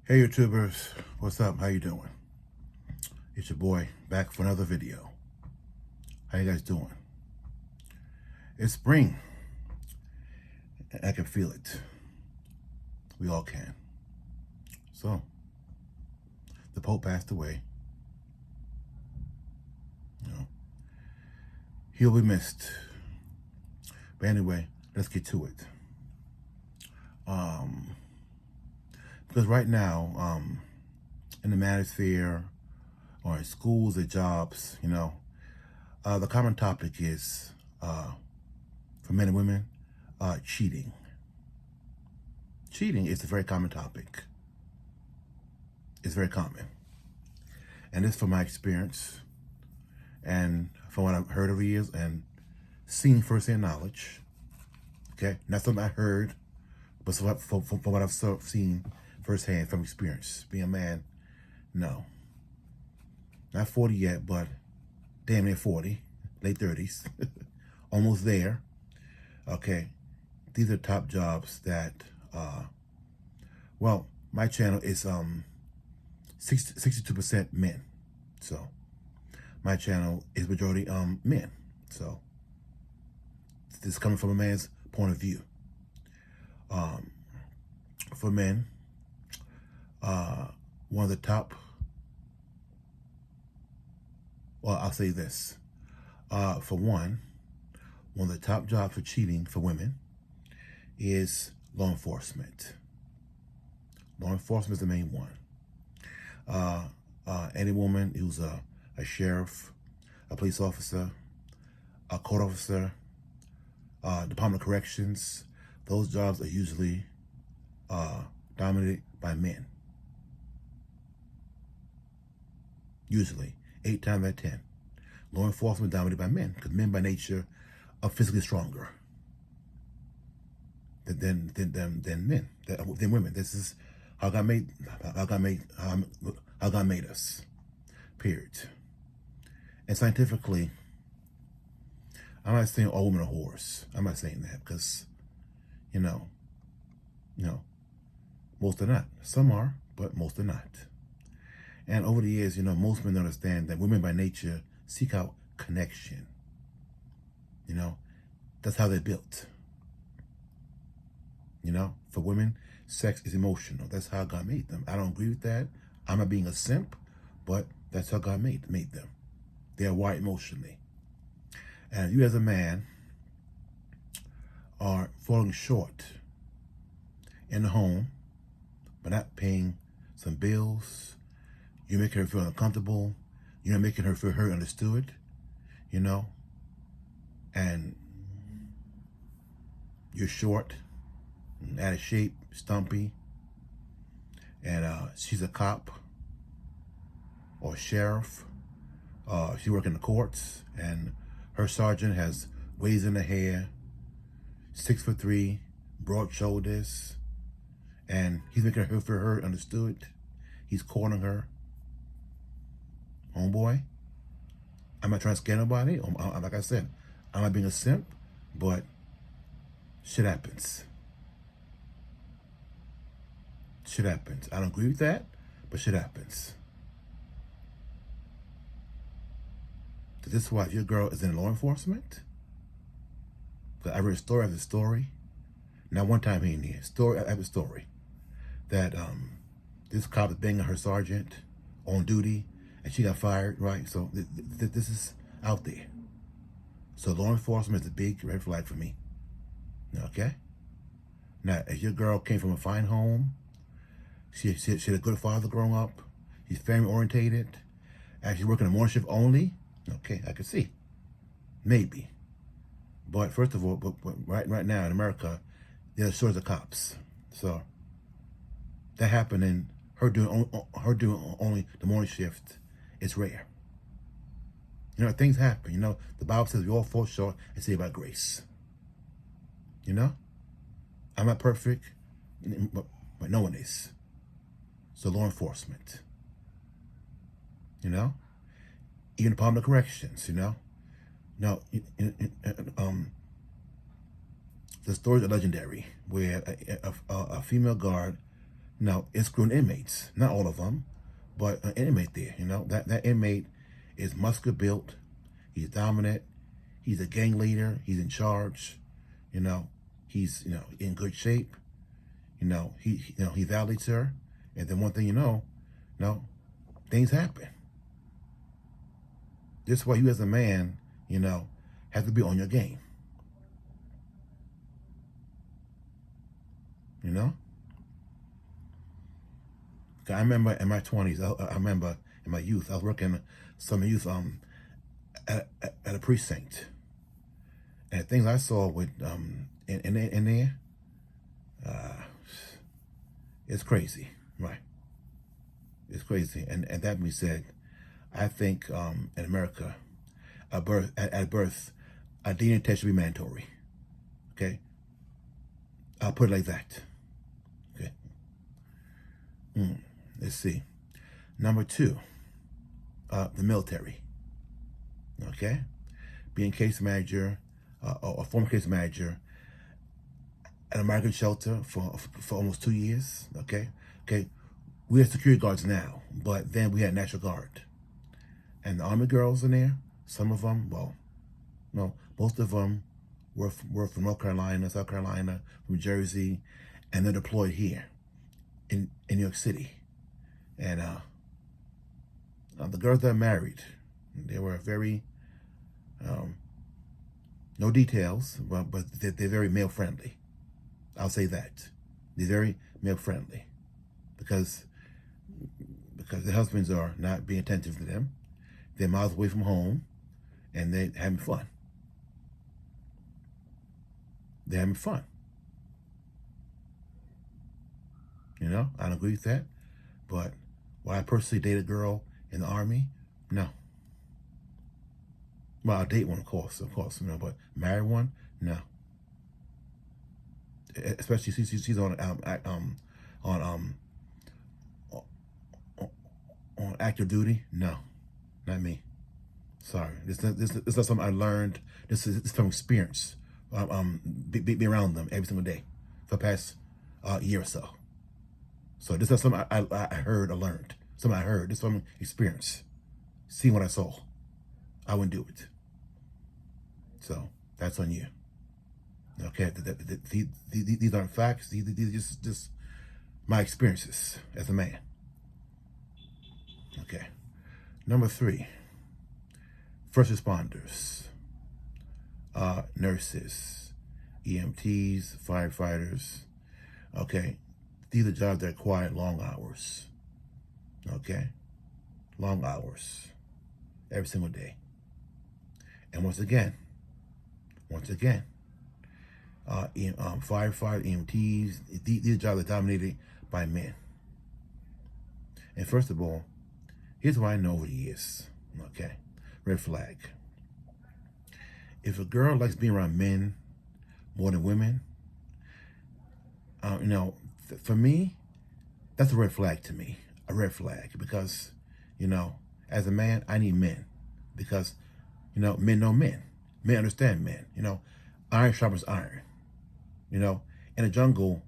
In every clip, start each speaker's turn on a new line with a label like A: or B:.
A: Hey YouTubers, what's up? How you doing? It's your boy back for another video. How you guys doing? It's spring. I can feel it. We all can. So, the Pope passed away. You know, he'll be missed. But anyway, let's get to it. Because right now, in the manosphere or in schools or jobs, the common topic is, for men and women, cheating. Cheating is a very common topic. It's very common. And this from my experience and from what I've heard over years and seen firsthand knowledge. Okay? Not something I heard, but from what I've seen firsthand from experience. Being a man, no. Not 40 yet, but damn near 40. Late 30s. Almost there. Okay? These are top jobs that, well, my channel is 62% men. So my channel is majority men. So this is coming from a man's point of view. For men, one of the top, well, I'll say this. For one of the top jobs for cheating for women is law enforcement. Law enforcement is the main one. Any woman who's a sheriff, a police officer, a court officer, Department of Corrections, those jobs are usually dominated by men. Usually, 8 times out of 10. Law enforcement dominated by men, because men by nature are physically stronger than women. This is how God made us. Period. And scientifically, I'm not saying all women are whores. I'm not saying that because, most are not. Some are, but most are not. And over the years, most men understand that women by nature seek out connection. That's how they're built. For women, sex is emotional. That's how God made them. I don't agree with that. I'm not being a simp, but that's how God made them. They are wired emotionally. And you as a man are falling short in the home by not paying some bills. You're making her feel uncomfortable. You're not making her feel heard, understood, and you're short, out of shape, stumpy, and she's a cop or sheriff. She works in the courts, and her sergeant has waves in the hair, 6'3", broad shoulders, and he's making her feel heard, understood. He's calling her. Homeboy, I'm not trying to scare nobody. Like I said, I'm not being a simp, but shit happens. Shit happens. I don't agree with that, but shit happens. This is why if your girl is in law enforcement, because I read story after story, not one time here and there, story after story, that this cop is banging her sergeant on duty, and she got fired, right? So this is out there. So law enforcement is a big red flag for me. Okay? Now, if your girl came from a fine home, she had a good father growing up, she's family orientated, and she's working a morning shift only, okay, I could see. Maybe. But first of all, but right now in America, there's shortage of cops. So that happening, her doing only the morning shift, is rare. Things happen. The Bible says we all fall short and saved by grace. I'm not perfect, but no one is. So law enforcement. Even Department of Corrections. Now, the stories are legendary, where a female guard Now, it's screwing inmates, not all of them, but an inmate there, that inmate is muscular built. He's dominant. He's a gang leader. He's in charge. He's, in good shape. He validates her. And then one thing things happen. This is why you as a man, have to be on your game. I remember in my 20s, I remember in my youth, I was working summer youth at a precinct. And things I saw with in there, it's crazy, right? It's crazy. And that being said, I think in America, at birth, a DNA test should be mandatory. Okay, I'll put it like that. Okay. Let's see. Number 2, the military. Okay, being case manager or former case manager at an American shelter for almost 2 years. Okay. We have security guards now, but then we had National Guard, and the Army girls in there. Some of them, well, no, most of them were from North Carolina, South Carolina, from Jersey, and they're deployed here in New York City. And the girls that I married, they were very, no details, but they're very male friendly. I'll say that. They're very male friendly because their husbands are not being attentive to them. They're miles away from home, and they're having fun. They're having fun. I don't agree with that. But would I personally date a girl in the Army? No. Well, I'll date one, of course, but marry one? No. Especially she's on active duty? No, not me. Sorry, this is not something I learned. This is from experience. Be around them every single day for the past year or so. So this is not something I heard or learned. Something I heard. This is from experience. See what I saw. I wouldn't do it. So that's on you. Okay, these aren't facts. These are just my experiences as a man. Okay. Number 3, first responders, nurses, EMTs, firefighters. Okay, these are jobs that require long hours. Okay, long hours every single day. And once again, firefighters, EMTs, these jobs are dominated by men. And first of all, here's what I know over the years. Okay, red flag. If a girl likes being around men more than women, for me, that's a red flag to me. A red flag because, as a man, I need men because, men know men. Men understand men. Iron sharpens iron. In the jungle,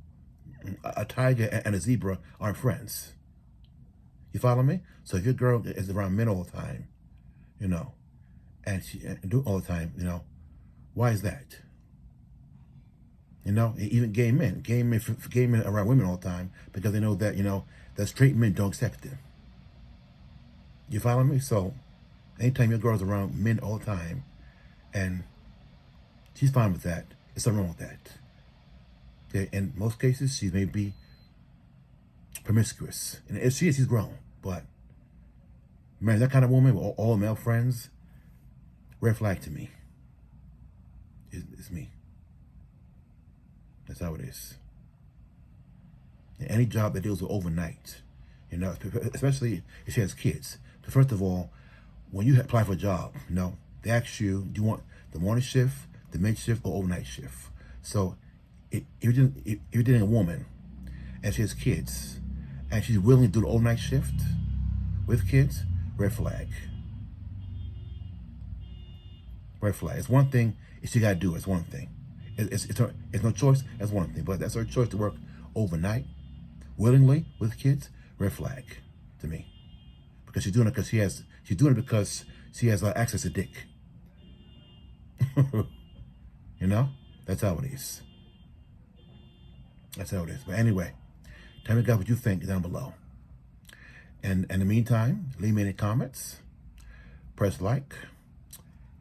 A: a tiger and a zebra aren't friends. You follow me? So if your girl is around men all the time, and she do all the time, why is that? Even gay men around women all the time because they know that that straight men don't accept them. You follow me? So anytime your girl's around men all the time, and she's fine with that, there's something wrong with that. Okay, in most cases, she may be promiscuous, and if she is, she's grown. But man, that kind of woman with all male friends, red flag to me. It's me. That's how it is. And any job that deals with overnight, especially if she has kids. First of all, when you apply for a job, they ask you, do you want the morning shift, the mid shift, or overnight shift? So if you're dating a woman and she has kids and she's willing to do the overnight shift with kids, red flag. Red flag. It's one thing if she got to do it. It's one thing. It's no choice. That's one thing. But that's her choice to work overnight willingly with kids, red flag to me. Because she's doing it because she's doing it because she has access to dick. You know? That's how it is. That's how it is. But anyway, tell me, guys, what you think down below. And in the meantime, leave me any comments. Press like.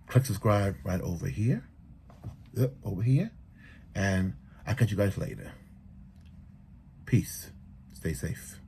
A: Click subscribe right over here. Over here. And I'll catch you guys later. Peace. Stay safe.